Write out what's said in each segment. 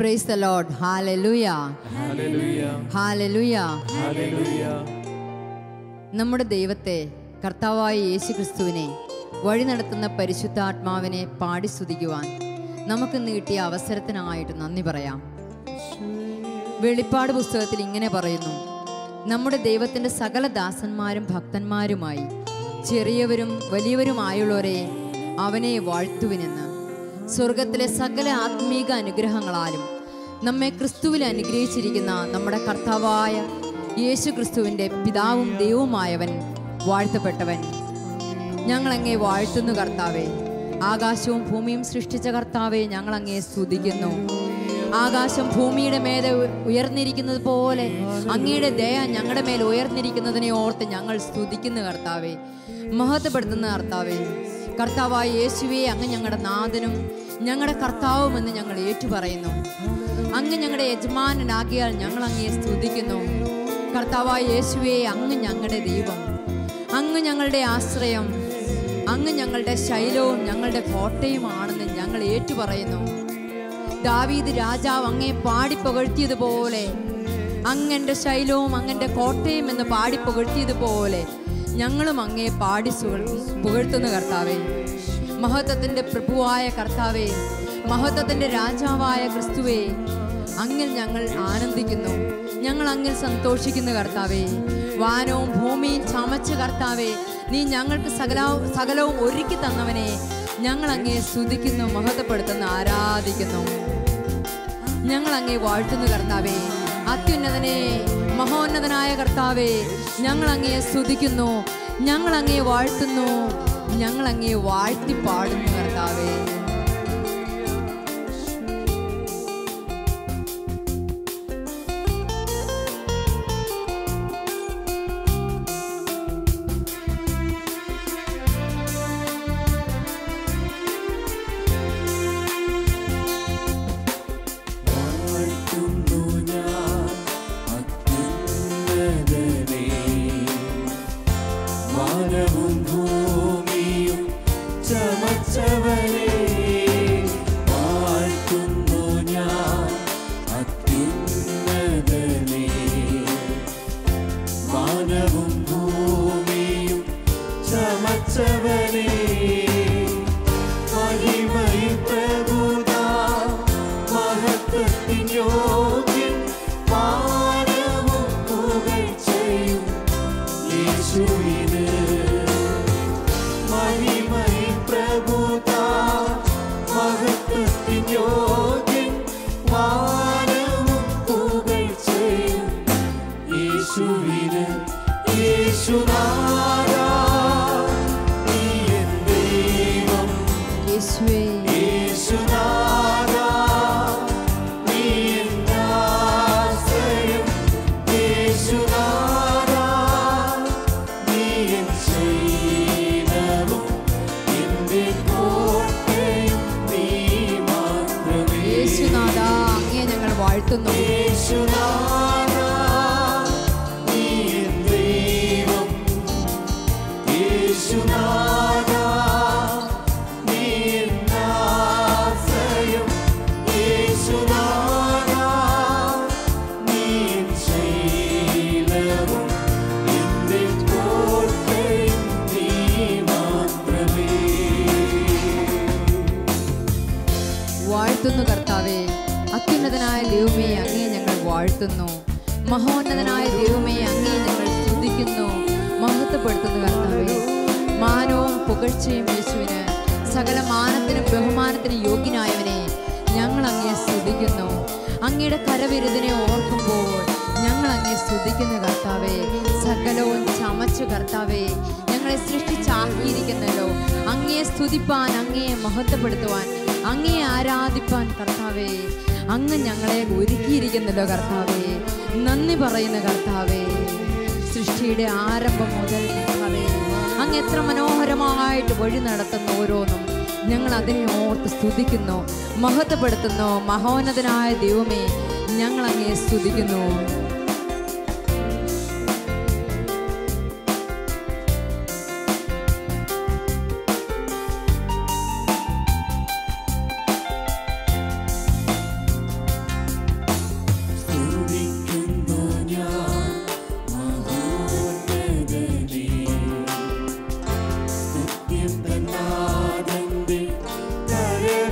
Praise the Lord. Hallelujah. Hallelujah. Hallelujah. Hallelujah. നമ്മുടെ ദൈവത്തെ കർത്താവായ യേശുക്രിസ്തുവിനെ വഴി നടത്തുന്ന പരിശുദ്ധാത്മാവിനെ പാടി സ്തുതിക്കുവാൻ നമുക്ക് കിട്ടിയ അവസരത്തിനായിട്ട് നന്ദി പറയാം. വെളിപ്പാട് പുസ്തകത്തിൽ ഇങ്ങനെ പറയുന്നു: നമ്മുടെ ദൈവത്തിൻ്റെ സകല ദാസന്മാരും ഭക്തന്മാരുമായി ചെറിയവരും വലിയവരുമായുള്ളവരെ അവനെ വാഴ്ത്തുവിനെന്ന്. സ്വർഗത്തിലെ സകല ആത്മീക അനുഗ്രഹങ്ങളാലും നമ്മെ ക്രിസ്തുവിൽ അനുഗ്രഹിച്ചിരിക്കുന്ന നമ്മുടെ കർത്താവായ യേശു ക്രിസ്തുവിൻ്റെ പിതാവും ദൈവവുമായവൻ വാഴ്ത്തപ്പെട്ടവൻ. ഞങ്ങളങ്ങേ വാഴ്ത്തുന്നു കർത്താവേ. ആകാശവും ഭൂമിയും സൃഷ്ടിച്ച കർത്താവെ, ഞങ്ങളങ്ങേ സ്തുതിക്കുന്നു. ആകാശം ഭൂമിയുടെ മേലെ ഉയർന്നിരിക്കുന്നത് പോലെ അങ്ങയുടെ ദയ ഞങ്ങളുടെ മേൽ ഉയർന്നിരിക്കുന്നതിനെ ഓർത്ത് ഞങ്ങൾ സ്തുതിക്കുന്നു കർത്താവെ, മഹത്വപ്പെടുത്തുന്ന കർത്താവെ. കർത്താവായ യേശുവേ, അങ്ങ് ഞങ്ങളുടെ നാഥനും ഞങ്ങളുടെ കർത്താവുമെന്ന് ഞങ്ങൾ ഏറ്റുപറയുന്നു. അങ്ങ് ഞങ്ങളുടെ യജമാനനാകിയാൽ ഞങ്ങൾ അങ്ങേ സ്തുതിക്കുന്നു. കർത്താവായ യേശുവേ, അങ്ങ് ഞങ്ങളുടെ ദൈവം, അങ്ങ് ഞങ്ങളുടെ ആശ്രയം, അങ്ങ് ഞങ്ങളുടെ ശൈലവും ഞങ്ങളുടെ കോട്ടയുമാണെന്ന് ഞങ്ങൾ ഏറ്റുപറയുന്നു. ദാവീദ് രാജാവ് അങ്ങേ പാടിപ്പുകഴ്ത്തിയതുപോലെ, അങ്ങൻ്റെ ശൈലവും അങ്ങൻ്റെ കോട്ടയും എന്ന് പാടിപ്പുകഴ്ത്തിയതുപോലെ ഞങ്ങളും അങ്ങേ പാടി പുകഴ്ത്തുന്നു കർത്താവേ. മഹത്വത്തിൻ്റെ പ്രഭുവായ കർത്താവേ, മഹത്വത്തിൻ്റെ രാജാവായ ക്രിസ്തുവേ, അങ്ങിൽ ഞങ്ങൾ ആനന്ദിക്കുന്നു, ഞങ്ങൾ അങ്ങിൽ സന്തോഷിക്കുന്നു കർത്താവേ. വാനവും ഭൂമിയും ചമച്ച കർത്താവേ, നീ ഞങ്ങൾക്ക് സകലവും ഒരുക്കി തന്നവനെ ഞങ്ങൾ അങ്ങേ സ്തുതിക്കുന്നു, മഹത്വപ്പെടുത്തുന്നു, ആരാധിക്കുന്നു. ഞങ്ങൾ അങ്ങേ വാഴ്ത്തുന്നു കർത്താവേ. അത്യുന്നതനെ, മഹോന്നതനായ കർത്താവേ, ഞങ്ങൾ അങ്ങേ സ്തുതിക്കുന്നു, ഞങ്ങൾ അങ്ങേ വാഴ്ത്തുന്നു, ഞങ്ങൾ അങ്ങേ വാഴ്ത്തി പാടുന്നു കർത്താവേ. വാഴ്ത്തുന്നു കർത്താവേ. അത്യുന്നതനായ ദൈവമേ, അങ്ങേ ഞങ്ങൾ വാഴ്ത്തുന്നു. മഹോന്നതനായ ദൈവമേ, അങ്ങേ ഞങ്ങൾ സ്തുതിക്കുന്നു, മഹത്വപ്പെടുത്തുന്നു കർത്താവേ. മാനവും പുകഴ്ചയും യേശുവിന്, സകല മാനത്തിനും ബഹുമാനത്തിനും യോഗ്യനായവനെ ഞങ്ങൾ അങ്ങേ സ്തുതിക്കുന്നു. അങ്ങയുടെ കരവിരുതിനെ ഓർക്കുമ്പോൾ ഞങ്ങൾ അങ്ങേ സ്തുതിക്കുന്നു കർത്താവേ. സകലവും ചമച്ചു കർത്താവേ, ഞങ്ങളെ സൃഷ്ടിച്ചാക്കിയിരിക്കുന്നല്ലോ അങ്ങയെ സ്തുതിപ്പാൻ, അങ്ങയെ മഹത്വപ്പെടുത്തുവാൻ, അങ്ങയെ ആരാധിപ്പാൻ കർത്താവേ. അങ്ങ് ഞങ്ങളെ ഒരുക്കിയിരിക്കുന്നല്ലോ കർത്താവേ. നന്ദി പറയുന്ന കർത്താവേ. സൃഷ്ടിയുടെ ആരംഭം മുതൽ കർത്താവേ, അങ്ങ് എത്ര മനോഹരമായിട്ട് വഴി നടത്തുന്ന ഓരോന്നും ഞങ്ങൾ അതിനെ ഓർത്ത് സ്തുതിക്കുന്നു, മഹത്വപ്പെടുത്തുന്നു. മഹോന്നതനായ ദൈവമേ, ഞങ്ങൾ അങ്ങയെ സ്തുതിക്കുന്നു.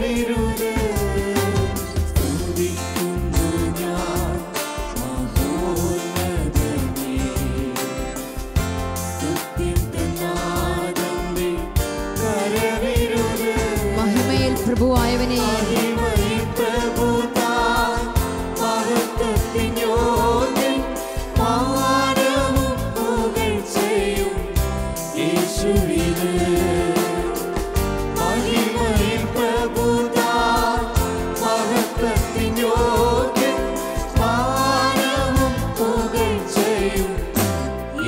കരവിരുത് സ്തുതിക്കുന്നു ഞാൻ മഹോന്നതനേ സ്തുതിക്കനാഥന്റെ കരവിരുത് മഹിമയിൽ പ്രഭുവായവനെ മഹിമയിൽ പ്രഭുതാൻ മഹത്വത്തിനോടെ മാനവും പുകഴ്ചയും യേശുവിന് മഹിമയിൽ പ്രഭുതാൻ മഹത്വത്തിനോടെ മാനവും പുകഴ്ചയും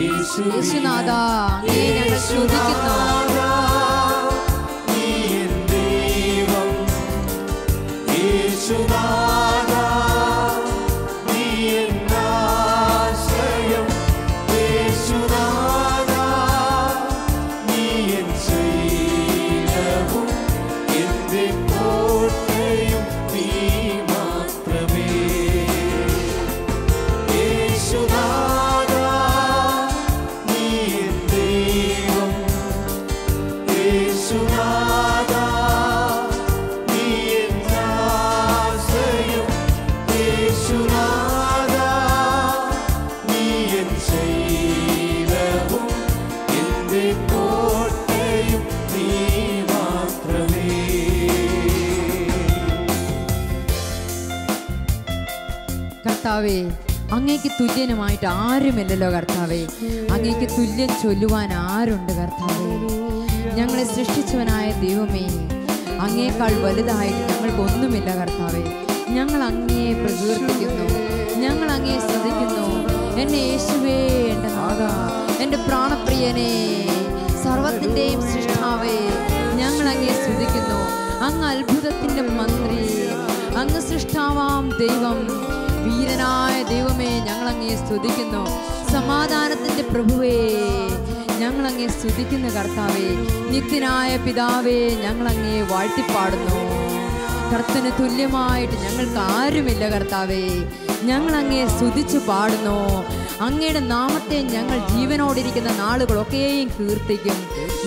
യേശുനാഥ അങ്ങയെ ഞങ്ങൾ സ്തുതിക്കുന്നു. നീ എൻ ദൈവം യേശുനാഥ നീ എൻ ആശ്രയം യേശുനാഥ നീ എൻ ശൈലവും എന്റെ കോട്ടയും നീ മാത്രമേ യേശുനാഥ നീ എൻ ദൈവം യേശുനാഥ നീ എൻ ആശ്രയം യേശുനാഥ നീ എൻ ശൈലവും എന്റെ കോട്ടയും നീ മാത്രമേ. കർത്താവേ, അങ്ങേക്ക് തുല്യനുമായിട്ട് ആരുമില്ലല്ലോ കർത്താവേ. അങ്ങേക്ക് തുല്യം ചൊല്ലുവാൻ ആരുണ്ട് കർത്താവേ? ഞങ്ങളെ സൃഷ്ടിച്ചവനായ ദൈവമേ, അങ്ങേക്കാൾ വലുതായിട്ട് ഞങ്ങൾക്കൊന്നുമില്ല കർത്താവേ. ഞങ്ങൾ അങ്ങയെ പ്രകീർത്തിക്കുന്നു, ഞങ്ങൾ അങ്ങയെ സ്തുതിക്കുന്നു. എന്നെ യേശുവേ, എൻ്റെ നാഥ, എൻ്റെ പ്രാണപ്രിയനെ, സർവത്തിൻ്റെയും സൃഷ്ടാവേ, ഞങ്ങൾ അങ്ങയെ സ്തുതിക്കുന്നു. അങ്ങ് അത്ഭുതത്തിൻ്റെ മന്ത്രി, അങ്ങ് സൃഷ്ടാവാം ദൈവം, വീരനായ ദൈവമേ, ഞങ്ങൾ അങ്ങയെ സ്തുതിക്കുന്നു. സമാധാനത്തിൻ്റെ പ്രഭുവേ, ഞങ്ങൾ അങ്ങയെ സ്തുതിക്കുന്ന കർത്താവേ. നിത്യനായ പിതാവേ, ഞങ്ങൾ അങ്ങയെ വാഴ്ത്തിപ്പാടുന്നു. കർത്തന് തുല്യമായിട്ട് ഞങ്ങൾക്ക് ആരുമില്ല കർത്താവേ. ഞങ്ങൾ അങ്ങയെ സ്തുതിച്ചു പാടുന്നു. അങ്ങയുടെ നാമത്തെ ഞങ്ങൾ ജീവനോടിരിക്കുന്ന നാളുകളൊക്കെയും കീർത്തിക്കും.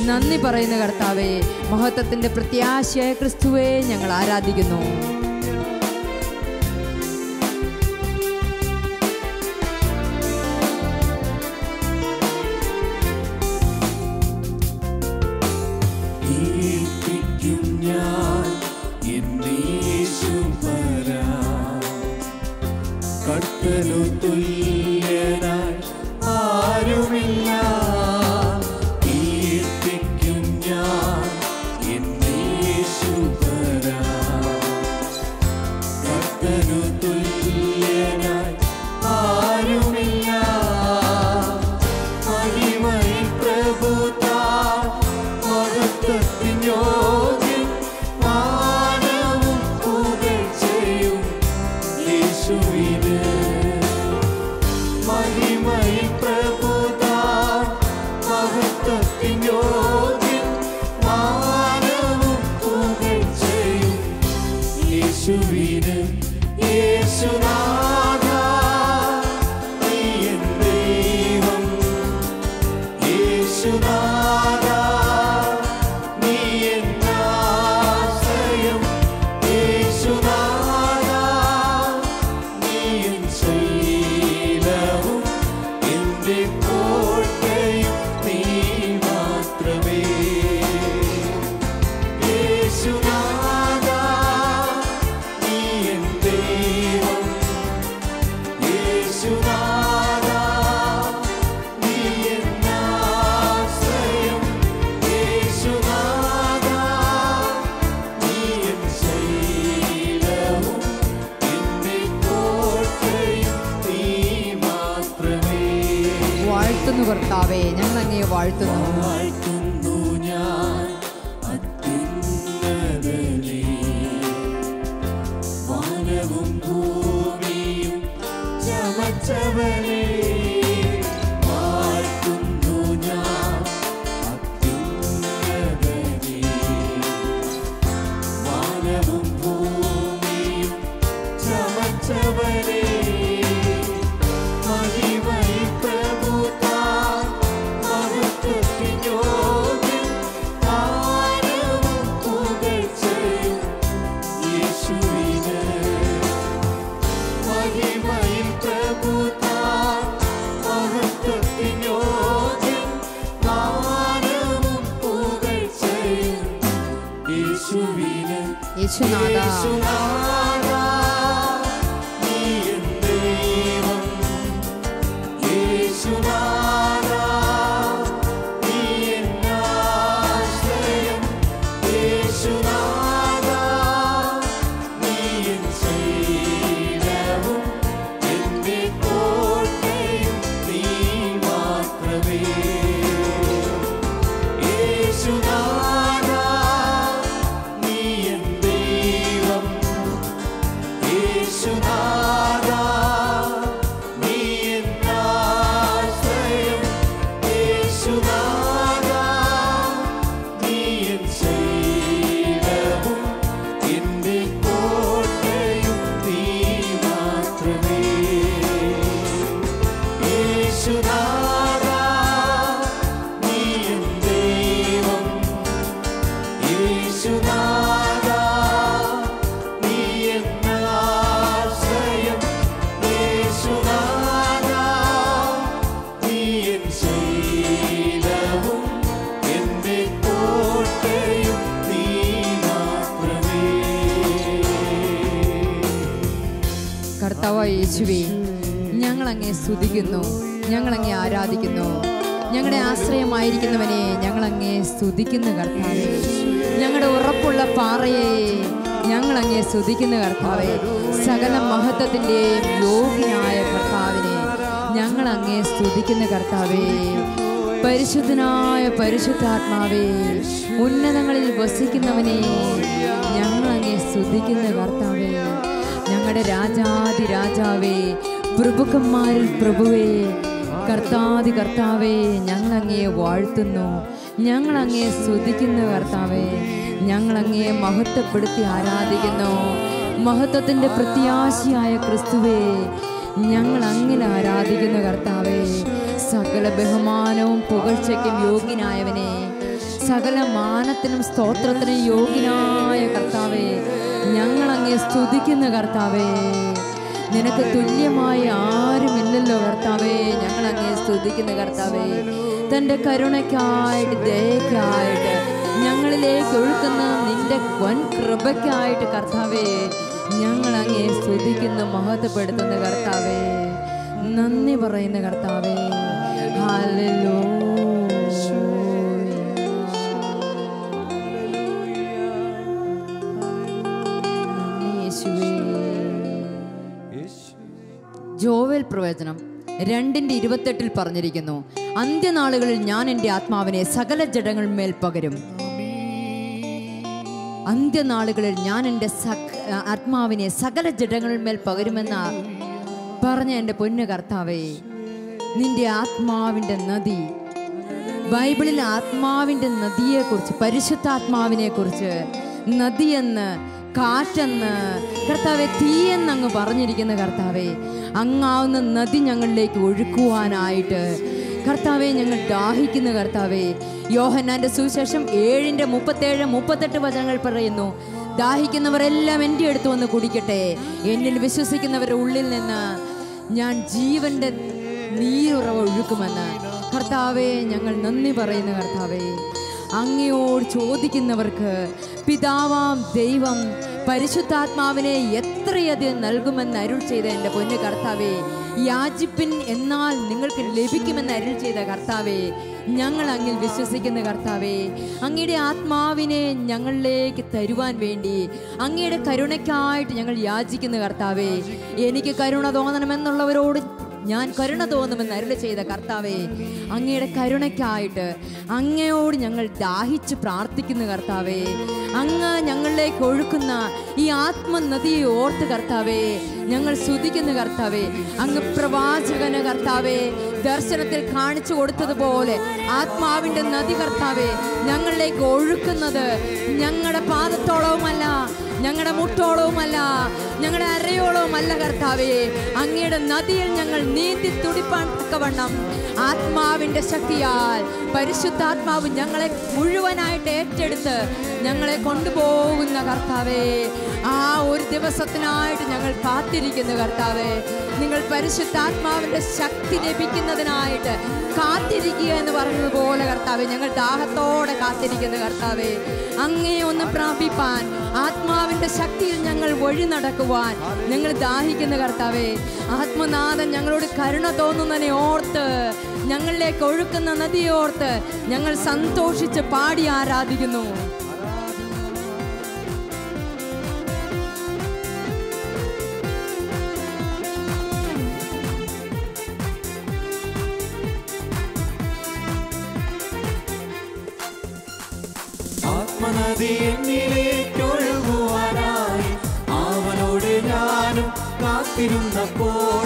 നന്ദി പറയുന്ന കർത്താവേ, മഹത്വത്തിൻ്റെ പ്രത്യാശയായ ക്രിസ്തുവേ, ഞങ്ങൾ ആരാധിക്കുന്നു. ഞാൻ എന്നീശുപരാ കർത്തനു തുല്യനായി ആരുമില്ല. കീർത്തിക്കും ഞാൻ എന്നീശുപരാ കർത്തനു തുല്യനായി ആരുമില്ല. മഹിമയിൽ പ്രഭുതാൻ മഹത്വത്തിനോദ്യം മാനവും പുകഴ്ചയും യേശുവിന്. മഹിമയിൽ പ്രഭുതാൻ മഹത്വത്തിനോദ്യം മാനവും പുകഴ്ചയും യേശുവിന്. യേശുനാഥ നീ എൻ ദൈവം യേശുനാഥ നീ എൻ ആശ്രയം യേശുനാഥ നീ എൻ ശൈലവും എന്റെ കോട്ടയും നീ മാത്രമേ. യേശുനാഥ നീ എൻ ദൈവം യേശുനാഥ നീ എൻ ആശ്രയം യേശുനാഥ നീ എൻ ശൈലവും എന്റെ കോട്ടയും നീ മാത്രമേ. വാഴ്ത്തുന്നു കർത്താവേ, ഞങ്ങൾ അങ്ങയെ വാഴ്ത്തുന്നു. വാഴ്ത്തുന്നു ഞാൻ അത്യുന്നതനെ വാനവും ഭൂമിയും ചമച്ചവനെ. വാഴ്ത്തുന്നു ഞാൻ അത്യുന്നതനെ വാനവും ഭൂമിയും ചമച്ചവനെ. മഹിമയിൽ പ്രഭുതാൻ മഹത്വത്തിനോദ്യം മാനവും പുകഴ്ചയും കർത്താവായ യേശുവേ, ഞങ്ങളങ്ങേ സ്തുതിക്കുന്നു, ഞങ്ങളങ്ങേ ആരാധിക്കുന്നു. ഞങ്ങളുടെ ആശ്രയമായിരിക്കുന്നവനെ ഞങ്ങളങ്ങേ സ്തുതിക്കുന്നു കർത്താവേ. ഞങ്ങളുടെ ഉറപ്പുള്ള പാറയെ ഞങ്ങളങ്ങേ സ്തുതിക്കുന്നു കർത്താവേ. സകല മഹത്വത്തിൻ്റെയും യോഗ്യനായ കർത്താവിനെ ഞങ്ങളങ്ങേ സ്തുതിക്കുന്നു കർത്താവേ. പരിശുദ്ധനായ പരിശുദ്ധാത്മാവേ, ഉന്നതങ്ങളിൽ വസിക്കുന്നവനെ ഞങ്ങളങ്ങേ സ്തുതിക്കുന്നു കർത്താവേ. ഞങ്ങളുടെ രാജാതി രാജാവേ, പ്രഭുക്കന്മാരിൽ പ്രഭുവേ, കർത്താതി കർത്താവേ, ഞങ്ങളങ്ങയെ വാഴ്ത്തുന്നു, ഞങ്ങളങ്ങയെ സ്തുതിക്കുന്നു കർത്താവേ. ഞങ്ങളങ്ങയെ മഹത്വപ്പെടുത്തി ആരാധിക്കുന്നു. മഹത്വത്തിൻ്റെ പ്രത്യാശയായ ക്രിസ്തുവേ, ഞങ്ങൾ അങ്ങനെ ആരാധിക്കുന്നു കർത്താവേ. സകല ബഹുമാനവും പുകഴ്ചയ്ക്കും യോഗ്യനായവനെ, സകല മാനത്തിനും സ്തോത്രത്തിനും യോഗ്യനായ കർത്താവേ, ഞങ്ങളങ്ങയെ സ്തുതിക്കുന്നു കർത്താവേ. നിനക്ക് തുല്യമായി ആരുമില്ലല്ലോ കർത്താവേ. ഞങ്ങളങ്ങയെ സ്തുതിക്കുന്നു കർത്താവേ. തൻ്റെ കരുണയ്ക്കായിട്ട്, ദയയ്ക്കായിട്ട്, ഞങ്ങളിലേക്ക് ഒഴുക്കുന്ന നിന്റെ വൻ കൃപയ്ക്കായിട്ട് കർത്താവേ, ഞങ്ങളങ്ങയെ സ്തുതിക്കുന്നു, മഹത്വപ്പെടുത്തുന്ന കർത്താവേ. നന്ദി പറയുന്ന കർത്താവേ. ഹല്ലേലൂയ. ജോവേൽ പ്രവചനം 2:28 പറഞ്ഞിരിക്കുന്നു, അന്ത്യനാളുകളിൽ ഞാൻ എൻ്റെ ആത്മാവിനെ സകല ജഡങ്ങളിന്മേൽ പകരും. അന്ത്യനാളുകളിൽ ഞാൻ എൻ്റെ ആത്മാവിനെ സകല ജഡങ്ങളിന്മേൽ പകരുമെന്ന പറഞ്ഞ എൻ്റെ പൊന്നു കർത്താവേ, നിന്റെ ആത്മാവിൻ്റെ നദി, ബൈബിളിൽ ആത്മാവിൻ്റെ നദിയെക്കുറിച്ച്, പരിശുദ്ധാത്മാവിനെ കുറിച്ച് നദിയെന്ന്, കാറ്റെന്ന്, കർത്താവെ തീയെന്നങ്ങ് പറഞ്ഞിരിക്കുന്ന കർത്താവെ, അങ്ങാവുന്ന നദി ഞങ്ങളിലേക്ക് ഒഴുക്കുവാനായിട്ട് കർത്താവെ ഞങ്ങൾ ദാഹിക്കുന്ന കർത്താവെ. യോഹന്നാന്റെ സുവിശേഷം 7:37-38 വചനങ്ങൾ പറയുന്നു, ദാഹിക്കുന്നവരെല്ലാം എൻ്റെ അടുത്ത് വന്ന് കുടിക്കട്ടെ, എന്നിൽ വിശ്വസിക്കുന്നവരുടെ ഉള്ളിൽ നിന്ന് ഞാൻ ജീവന്റെ നീരുറവ ഒഴുക്കുമെന്ന്. കർത്താവെ ഞങ്ങൾ നന്ദി പറയുന്ന കർത്താവെ. അങ്ങയോട് ചോദിക്കുന്നവർക്ക് പിതാവാം ദൈവം പരിശുദ്ധാത്മാവിനെ എത്രയധികം നൽകുമെന്ന് അരുൾ ചെയ്ത എൻ്റെ പൊന്നു കർത്താവേ, യാചിപ്പിൻ എന്നാൽ നിങ്ങൾക്ക് ലഭിക്കുമെന്ന് അരുൾ ചെയ്ത കർത്താവേ, ഞങ്ങൾ അങ്ങിൽ വിശ്വസിക്കുന്ന കർത്താവേ. അങ്ങയുടെ ആത്മാവിനെ ഞങ്ങളിലേക്ക് തരുവാൻ വേണ്ടി അങ്ങയുടെ കരുണയ്ക്കായിട്ട് ഞങ്ങൾ യാചിക്കുന്ന കർത്താവേ. എനിക്ക് കരുണ തോന്നണമെന്നുള്ളവരോട് ഞാൻ കരുണ തോന്നുമെന്ന് അരുളി ചെയ്ത കർത്താവേ, അങ്ങയുടെ കരുണയ്ക്കായിട്ട് അങ്ങയോട് ഞങ്ങൾ ദാഹിച്ച് പ്രാർത്ഥിക്കുന്ന കർത്താവേ. അങ്ങ് ഞങ്ങളിലേക്ക് ഒഴുക്കുന്ന ഈ ആത്മനദിയെ ഓർത്ത് കർത്താവേ ഞങ്ങൾ സ്തുതിക്കുന്ന കർത്താവേ. അങ്ങ് പ്രവാചകന് കർത്താവേ ദർശനത്തിൽ കാണിച്ചു കൊടുത്തതുപോലെ ആത്മാവിൻ്റെ നദി കർത്താവേ ഞങ്ങളിലേക്ക് ഒഴുക്കുന്നത് ഞങ്ങളുടെ പാദത്തോളവുമല്ല, ഞങ്ങളുടെ മുട്ടോളവുമല്ല, ഞങ്ങളുടെ അരയോളവുമല്ല കർത്താവേ. അങ്ങയുടെ നദിയിൽ ഞങ്ങൾ നീന്തി തുടിപ്പാൻ തക്കവണ്ണം ആത്മാവിൻ്റെ ശക്തിയാൽ പരിശുദ്ധാത്മാവ് ഞങ്ങളെ മുഴുവനായിട്ട് ഏറ്റെടുത്ത് ഞങ്ങളെ കൊണ്ടുപോകുന്ന കർത്താവേ. ആ ഒരു ദിവസത്തിനായിട്ട് ഞങ്ങൾ കാത്തിരിക്കുന്നു കർത്താവേ. നിങ്ങൾ പരിശുദ്ധാത്മാവിൻ്റെ ശക്തി ലഭിക്കുന്നതിനായിട്ട് കാത്തിരിക്കുക എന്ന് പറഞ്ഞതുപോലെ കർത്താവേ, ഞങ്ങൾ ദാഹത്തോടെ കാത്തിരിക്കുന്നു കർത്താവേ. അങ്ങേ ഒന്ന് പ്രാപിപ്പാൻ, ആത്മാവിൻ്റെ ശക്തിയിൽ ഞങ്ങൾ വഴി നടക്കുവാൻ ഞങ്ങൾ ദാഹിക്കുന്നു കർത്താവേ. ആത്മനാഥൻ ഞങ്ങളോട് കരുണ തോന്നുന്നതിനെ ഓർത്ത്, ഞങ്ങളിലേക്ക് ഒഴുക്കുന്ന നദിയോർത്ത് ഞങ്ങൾ സന്തോഷിച്ച് പാടി ആരാധിക്കുന്നു. ആത്മനദി എന്നിലേക്കൊഴുകുവാനായി അവനോട് ഞാനും കാത്തിരുന്നപ്പോൾ,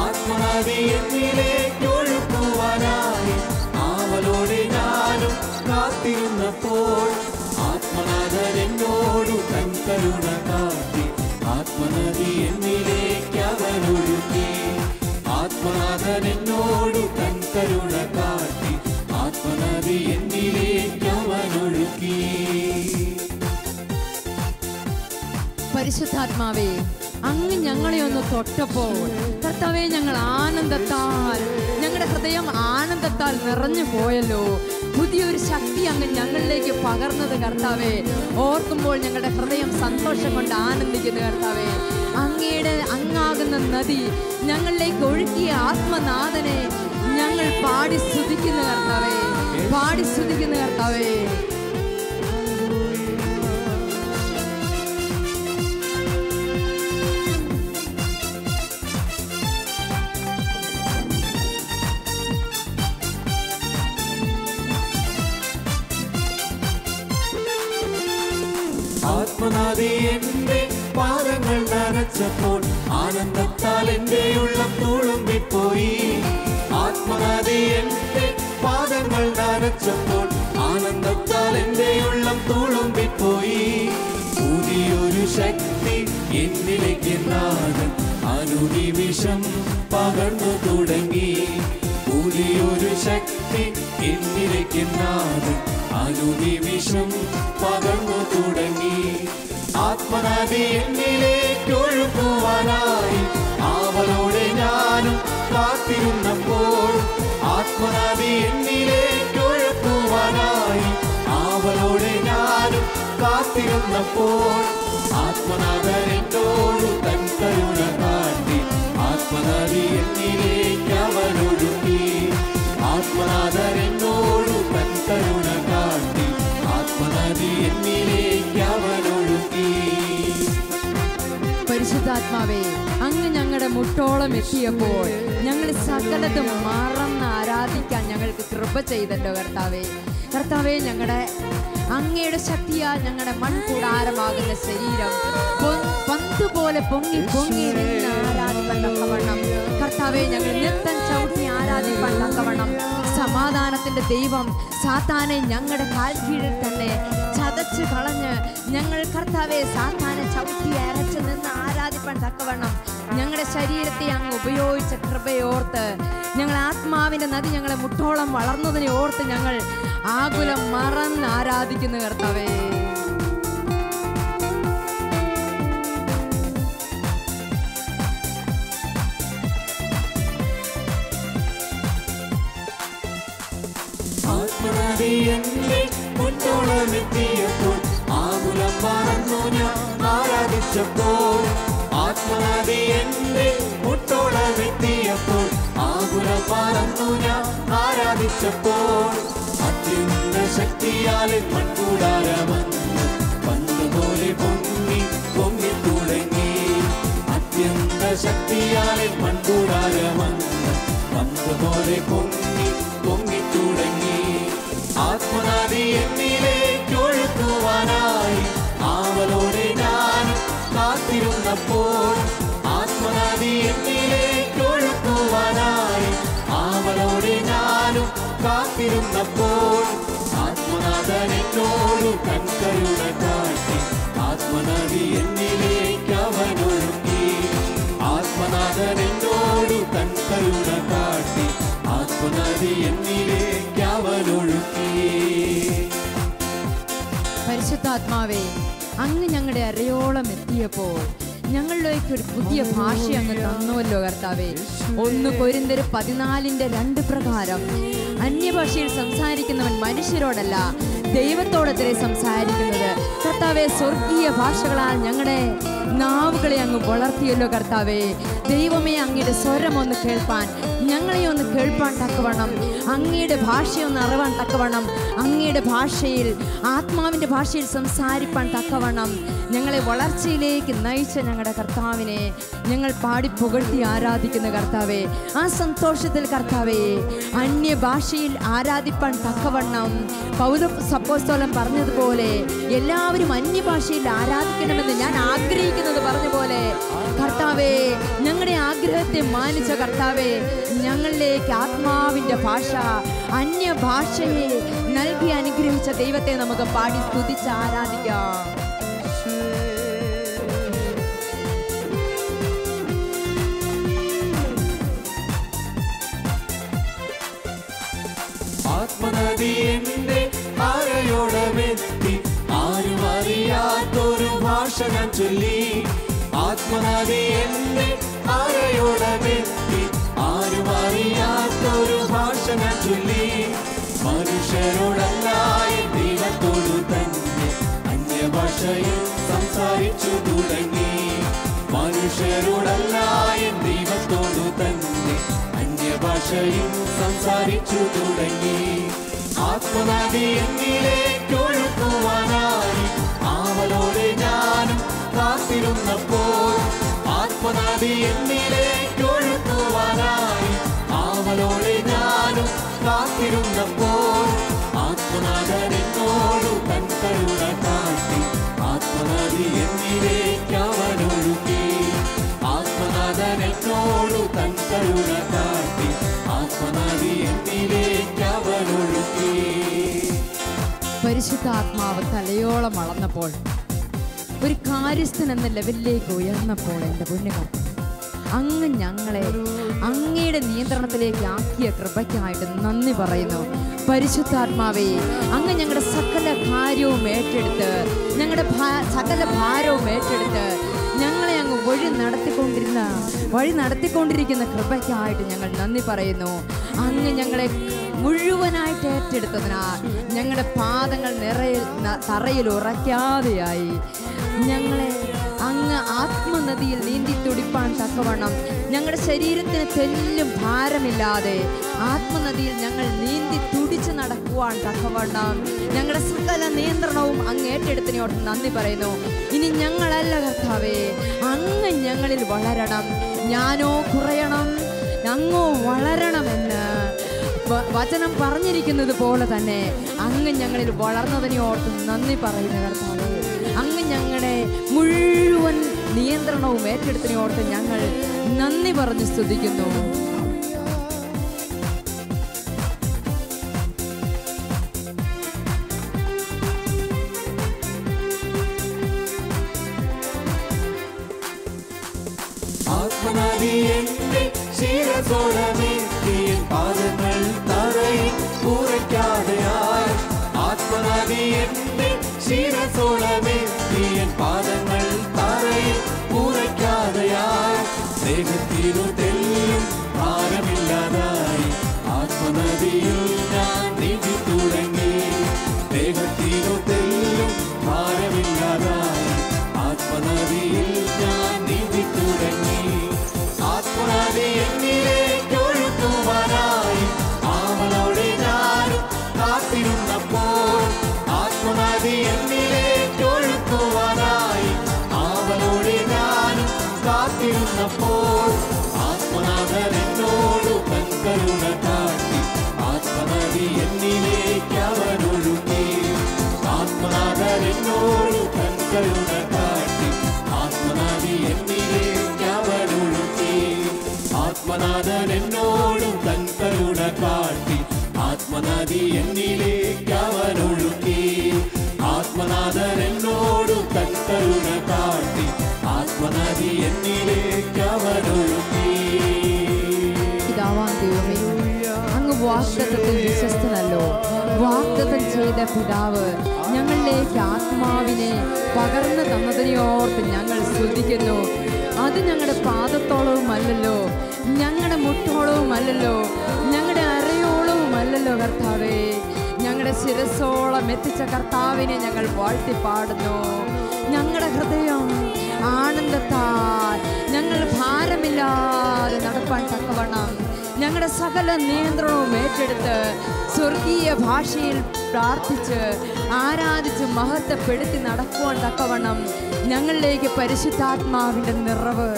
ആത്മനദി എന്നിലേക്കൊഴുകുവാനായി അവനോട് ഞാനും കാത്തിരുന്നപ്പോൾ, ആത്മനാഥൻ എന്നോടു തൻ കരുണ കാട്ടി, ആത്മനദി എന്നിലേക്ക് അവനൊഴുകി. ആത്മനാഥൻ എന്നോടു തൻ കരുണ കാട്ടി, ആത്മനദി എന്നിലേക്ക് അവനൊഴുകി. പരിശുദ്ധാത്മാവേ, അങ്ങ് ഞങ്ങളെ ഒന്ന് തൊട്ടപ്പോൾ കർത്താവേ, ഞങ്ങൾ ആനന്ദത്താൽ, ഞങ്ങളുടെ ഹൃദയം ആനന്ദത്താൽ നിറഞ്ഞു പോയല്ലോ. പുതിയൊരു ശക്തി അങ്ങ് ഞങ്ങളിലേക്ക് പകർന്നത് കർത്താവേ, ഓർക്കുമ്പോൾ ഞങ്ങളുടെ ഹൃദയം സന്തോഷം കൊണ്ട് ആനന്ദിക്കുന്നു കർത്താവേ. അങ്ങാകുന്ന നദി ഞങ്ങളിലേക്ക് ഒഴുകിയ ആത്മനാഥനെ ഞങ്ങൾ പാടി സ്തുതിക്കുന്നു കർത്താവേ, പാടി സ്തുതിക്കുന്നു കർത്താവേ. ആത്മനദി എന്റെ പാദങ്ങൾ നനച്ചപ്പോൾ, ആനന്ദത്താൽ എന്റെ ഉള്ളം തുളുമ്പിപ്പോയി. ആത്മനദി എന്റെ പാദങ്ങൾ നനച്ചപ്പോൾ, ആനന്ദത്താൽ എന്റെ ഉള്ളം തുളുമ്പിപ്പോയി. പുതിയൊരു ശക്തി എന്നിലേക്ക് നാഥൻ അനുനിമിഷം പകർന്നു തുടങ്ങി. പുതിയൊരു ശക്തി എന്നിലേക്ക് നാഥൻ അനുനിമിഷം പകർന്നു തുടങ്ങി. ആത്മനദി എന്നിലേക്കൊഴുകുവാനായി അവനോട് ഞാനും കാത്തിരുന്നപ്പോൾ, ആത്മനദി എന്നിലേക്കൊഴുകുവാനായി അവനോട് ഞാനും കാത്തിരുന്നപ്പോൾ, ആത്മനാഥൻ എന്നോട് തൻ കരുണ കാട്ടി, ആത്മനദി എന്നിലേക്ക് അവനൊഴുകി. ആത്മനാഥൻ എന്നോട് തൻ കരുണ കാട്ടി, ആത്മനദി എന്നിലേക്ക് അവനൊഴുകി. പരിശുദ്ധാത്മാവേ, അങ്ങ് ഞങ്ങളുടെ മുട്ടോളം എത്തിയപ്പോൾ ഞങ്ങൾ സകലതും മറന്ന് ആരാധിക്കാൻ ഞങ്ങൾക്ക് കൃപ ചെയ്തല്ലോ കർത്താവേ. കർത്താവേ, ഞങ്ങളുടെ അങ്ങയുടെ ശക്തിയാൽ ഞങ്ങളുടെ മൺകൂടാരമാകുന്ന ശരീരം പന്തുപോലെ പൊങ്ങി പൊങ്ങി നിന്ന് ആരാധിക്കാൻ തക്കവണ്ണം കർത്താവേ, ഞങ്ങൾ നൃത്തം ചവിട്ടി ആരാധിക്കാൻ തക്കവണ്ണം സമാധാനത്തിൻ്റെ ദൈവം സാത്താനെ ഞങ്ങളുടെ കാൽ കീഴിൽ തന്നെ ചതച്ച് കളഞ്ഞ് ഞങ്ങൾ കർത്താവെ സാത്താനെ ചവിട്ടി അരച്ച് നിന്ന് ആരാധിക്കാൻ തക്കവണ്ണം ഞങ്ങളുടെ ശരീരത്തെ അങ്ങ് ഉപയോഗിച്ച കൃപയോർത്ത്, ഞങ്ങൾ ആത്മാവിൻ്റെ നദി ഞങ്ങളെ മുട്ടോളം വളർന്നതിനെ ഓർത്ത് ഞങ്ങൾ ആകുലം മറന്ന് ആരാധിക്കുന്നു കർത്താവേ. ആത്മനദി എന്നെ മുട്ടോളം എത്തിയപ്പോൾ, ആകുലം മറന്നു ഞാൻ ആരാധിച്ചപ്പോൾ. ആത്മനദി എന്നെ മുട്ടോളം എത്തിയപ്പോൾ, ആകുലം മറന്നു ഞാൻ ആരാധിച്ചപ്പോൾ. അത്യുന്ന ശക്തിയാൽ മൺകൂടാരമെന്ന് പന്തുപോലെ പൊങ്ങി പൊങ്ങി തുടങ്ങി. അത്യന്ത ശക്തിയാൽ മൺകൂടാരമെന്ന് പന്തുപോലെ പൊങ്ങി പൊങ്ങി തുടങ്ങി. ആത്മനദി എന്നിലേക്ക് ഒഴുകുവാനായി അവനോട് ഞാൻ കാത്തിരുന്നപ്പോൾ, ആത്മനദി എന്നിലേക്ക് ഒഴുകുവാനായി അവനോട് ഞാനും കാത്തിരുന്നപ്പോൾ, ആത്മനാഥൻ എന്നോട് തൻ കരുണ കാട്ടി, ആത്മനദി എന്നിലേക്ക് അവനൊഴുകി. ആത്മനാഥൻ എന്നോട് തൻ കരുണ കാട്ടി, ആത്മനദി എന്നിലേക്ക് അവനൊഴുകി. പരിശുദ്ധാത്മാവേ, അങ്ങ് ഞങ്ങളുടെ അരയോളം എത്തിയപ്പോൾ ഞങ്ങളിലേക്ക് ഒരു പുതിയ ഭാഷ അങ്ങ് തന്നുവല്ലോ കർത്താവേ. 1 കൊരിന്ത്യർ 14:2 പ്രകാരം അന്യഭാഷയിൽ സംസാരിക്കുന്നവൻ മനുഷ്യരോടല്ല ദൈവത്തോടത്രേ സംസാരിക്കുന്നത്. കർത്താവെ, സ്വർഗീയ ഭാഷകളാൽ ഞങ്ങളുടെ നാവുകളെ അങ്ങ് വളർത്തിയല്ലോ കർത്താവേ. ദൈവമേ, അങ്ങയുടെ സ്വരം ഒന്ന് കേൾപ്പാൻ, ഞങ്ങളെ ഒന്ന് കേൾപ്പാൻ തക്കവണ്ണം, അങ്ങയുടെ ഭാഷയൊന്ന് അറിവാൻ തക്കവണ്ണം, അങ്ങയുടെ ഭാഷയിൽ, ആത്മാവിൻ്റെ ഭാഷയിൽ സംസാരിപ്പാൻ തക്കവണ്ണം ഞങ്ങളെ വളർച്ചയിലേക്ക് നയിച്ച ഞങ്ങളുടെ കർത്താവിനെ ഞങ്ങൾ പാടി പുകഴ്ത്തി ആരാധിക്കുന്ന കർത്താവേ. ആ സന്തോഷത്തിൽ കർത്താവേ, അന്യഭാഷയിൽ ആരാധിപ്പാൻ തക്കവണ്ണം പൗലോസ് പറഞ്ഞതുപോലെ എല്ലാവരും അന്യഭാഷയിൽ ആരാധിക്കണമെന്ന് ഞാൻ ആഗ്രഹിക്കുന്നത് പറഞ്ഞ പോലെ കർത്താവേ, ഞങ്ങളുടെ ആഗ്രഹത്തെ മാനിച്ച കർത്താവേ, ഞങ്ങളിലേക്ക് ആത്മാവിൻ്റെ ഭാഷ, അന്യഭാഷയെ നൽകി അനുഗ്രഹിച്ച ദൈവത്തെ നമുക്ക് പാടി സ്തുതിച്ച് ആരാധിക്കാം. ആത്മനദി എന്റെ അരയോളമെത്തി, ആരും അറിയാത്തൊരു ഭാഷ ഞാൻ ചൊല്ലി. ആത്മനദി എന്റെ അരയോളമെത്തി, ആരും അറിയാത്തൊരു ഭാഷ ഞാൻ ചൊല്ലി. മനുഷ്യരോടല്ല ദൈവത്തോടു തന്നെ അന്യഭാഷയിൽ സംസാരിച്ചു തുടങ്ങി. മനുഷ്യരോടല്ല ദൈവത്തോടു തന്നെ അന്യഭാഷയിൽ സംസാരിച്ചു തുടങ്ങി. ആത്മനദി എന്നിലേക്ക് ഒഴുക്കുവാനായി ആവലോടെ ഞാനും കാത്തിരുന്നപ്പോൾ, ആത്മനദി എന്നിലേക്ക് ഒഴുക്കുവാനായി ആവലോടെ ഞാനും കാത്തിരുന്നപ്പോൾ, ആത്മനാഥൻ എന്നോടു തൻ കരുണ കാട്ടി ആത്മനദി എന്നിലേക്ക് അവനൊഴുക്കി. ആത്മനാഥൻ എന്നോടു തൻ കരുണ കാട്ടി ആത്മനദി എന്നിലേക്ക് അവനൊഴുക്കി. പരിശുദ്ധാത്മാവ് തലയോളം വളർന്നപ്പോൾ, ഒരു കാര്യസ്ഥൻ എന്ന ലെവലിലേക്ക് ഉയർന്നപ്പോൾ, എൻ്റെ പൊന്നുകാർ, അങ്ങ് ഞങ്ങളെ അങ്ങയുടെ നിയന്ത്രണത്തിലേക്ക് ആക്കിയ കൃപയ്ക്കായിട്ട് നന്ദി പറയുന്നു. പരിശുദ്ധാത്മാവേ, അങ്ങ് ഞങ്ങളുടെ സകല കാര്യവും ഏറ്റെടുത്ത്, ഞങ്ങളുടെ സകല ഭാരവും ഏറ്റെടുത്ത് ഞങ്ങളെ അങ്ങ് വഴി നടത്തിക്കൊണ്ടിരിക്കുന്ന കൃപയ്ക്കായിട്ട് ഞങ്ങൾ നന്ദി പറയുന്നു. അങ്ങ് ഞങ്ങളെ മുഴുവനായിട്ട് ഏറ്റെടുത്തതിനാൽ ഞങ്ങളുടെ പാദങ്ങൾ തറയിൽ ഉറയ്ക്കാതെയായി. ഞങ്ങളെ അങ്ങ് ആത്മനദിയിൽ നീന്തി തുടിപ്പാൻ തക്കവണ്ണം, ഞങ്ങളുടെ ശരീരത്തിന് തെല്ലും ഭാരമില്ലാതെ ആത്മനദിയിൽ ഞങ്ങൾ നീന്തി തുടിച്ച് നടക്കുവാൻ തക്കവണ്ണം ഞങ്ങളുടെ സകല നിയന്ത്രണവും അങ്ങ് ഏറ്റെടുത്തതിനോട് നന്ദി പറയുന്നു. ഇനി ഞങ്ങളല്ല കർത്താവേ, അങ്ങ് ഞങ്ങളിൽ വളരണം. ഞാനോ കുറയണം, അങ്ങോ വളരണമെന്ന് വചനം പറഞ്ഞിരിക്കുന്നത് പോലെ തന്നെ അങ്ങ് ഞങ്ങളിൽ വളർന്നതിനോട് നന്ദി പറയുന്ന കർത്താവേ, അങ്ങ് ഞങ്ങളുടെ മുഴുവൻ നിയന്ത്രണവും ഏറ്റെടുത്തതിനോട് ഞങ്ങൾ നന്ദി പറഞ്ഞ് സ്തുതിക്കുന്നു. ആത്മനദി എന്റെ ശിരസോളമെത്തി, പാദങ്ങൾ തറയിൽ ഉറയ്ക്കാതെയായി. ആത്മനദി എന്റെ ശിരസോളമെത്തി, പാദങ്ങൾ തറയിൽ ഉറയ്ക്കാതെയായി. ദേഹത്തിനു തെല്ലും ഭാരമില്ലാതായി ആത്മനദിയിൽ ഞാൻ നീന്തി തുടങ്ങി. ദേഹത്തിനു തെല്ലും ഭാരമില്ലാതായി ആത്മനദിയിൽ ഞാൻ നീന്തി തുടങ്ങി. ആത്മനദി എന്നിലേക്ക് ഒഴുക്കുവാനായി ആവലോടെ ഞാനും കാത്തിരുന്നപ്പോൾ, ആത്മനദി എന്നിലേക്ക് ഒഴുക്കുവാനായി ആവലോടെ ഞാനും കാത്തിരുന്നപ്പോൾ, ആത്മനാഥൻ എന്നോടു തൻ കരുണ കാട്ടി ആത്മനദി എന്നിലേക്ക് അവനൊഴുക്കി. ആത്മനാഥൻ എന്നോടു തൻ കരുണ കാട്ടി ആത്മനദി എന്നിലേക്ക് അവനൊഴുക്കി. ആത്മനാഥൻ എന്നോടും തൻ കരുണ കാട്ടി ആത്മനദി എന്നിലേക്ക് അവനൊഴുക്കി. ആത്മനാഥൻ എന്നോടും തൻ കരുണ കാട്ടി ആത്മനദി എന്നിലേക്ക് അവനൊഴുക്കി. പിതാവാം ദൈവമേ, അങ്ങ് വാഗ്ദത്തത്തിൽ വിശ്വസ്തനല്ലോ. വാഗ്ദത്തം ചെയ്ത പിതാവ് ഞങ്ങൾ ഞങ്ങളിലേക്ക് ആത്മാവിനെ പകർന്നു തന്നതിനെയോർത്ത് ഞങ്ങൾ സ്തുതിക്കുന്നു. അത് ഞങ്ങളുടെ പാദത്തോളവുമല്ലല്ലോ, ഞങ്ങളുടെ മുട്ടോളവുമല്ലല്ലോ, ഞങ്ങളുടെ അരയോളവുമല്ലല്ലോ കർത്താവേ, ഞങ്ങളുടെ ശിരസോളം എത്തിച്ച കർത്താവിനെ ഞങ്ങൾ വാഴ്ത്തി പാടുന്നു. ഞങ്ങളുടെ ഹൃദയം ആനന്ദത്താൽ ഞങ്ങൾ ഭാരമില്ലാതെ നടപ്പാൻ തക്കവണ്ണം ഞങ്ങളുടെ സകല നിയന്ത്രണവും ഏറ്റെടുത്ത് സ്വർഗീയ ഭാഷയിൽ പ്രാർത്ഥിച്ച് ആരാധിച്ച് മഹത്വപ്പെടുത്തി നടക്കുവാൻ തക്കവണ്ണം ഞങ്ങളിലേക്ക് പരിശുദ്ധാത്മാവിൻ്റെ നിറവ്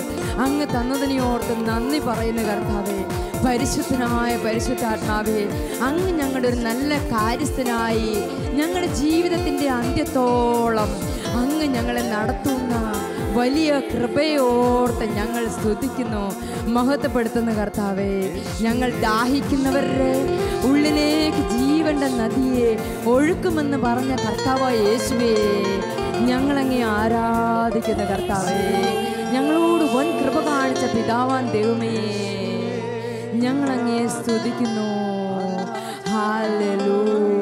അങ്ങ് തന്നതിനെയോർത്ത് നന്ദി പറയുന്ന കർത്താവേ, പരിശുദ്ധനായ പരിശുദ്ധാത്മാവേ, അങ്ങ് ഞങ്ങളുടെ ഒരു നല്ല കാര്യസ്ഥനായി ഞങ്ങളുടെ ജീവിതത്തിൻ്റെ അന്ത്യത്തോളം അങ്ങ് ഞങ്ങളെ നടത്തുന്ന വലിയ കൃപയോർത്ത് ഞങ്ങൾ സ്തുതിക്കുന്നു, മഹത്വപ്പെടുത്തുന്ന കർത്താവേ. ഞങ്ങൾ ദാഹിക്കുന്നവരുടെ ഉള്ളിലേക്ക് ജീവന്റെ നദിയെ ഒഴുക്കുമെന്ന് പറഞ്ഞ കർത്താവായ യേശുവേ, ഞങ്ങളങ്ങേ ആരാധിക്കുന്ന കർത്താവേ, ഞങ്ങളോട് വൻ കൃപ കാണിച്ച പിതാവാൻ ദൈവമേ, ഞങ്ങളങ്ങേ സ്തുതിക്കുന്നു. ഹല്ലേലൂയ.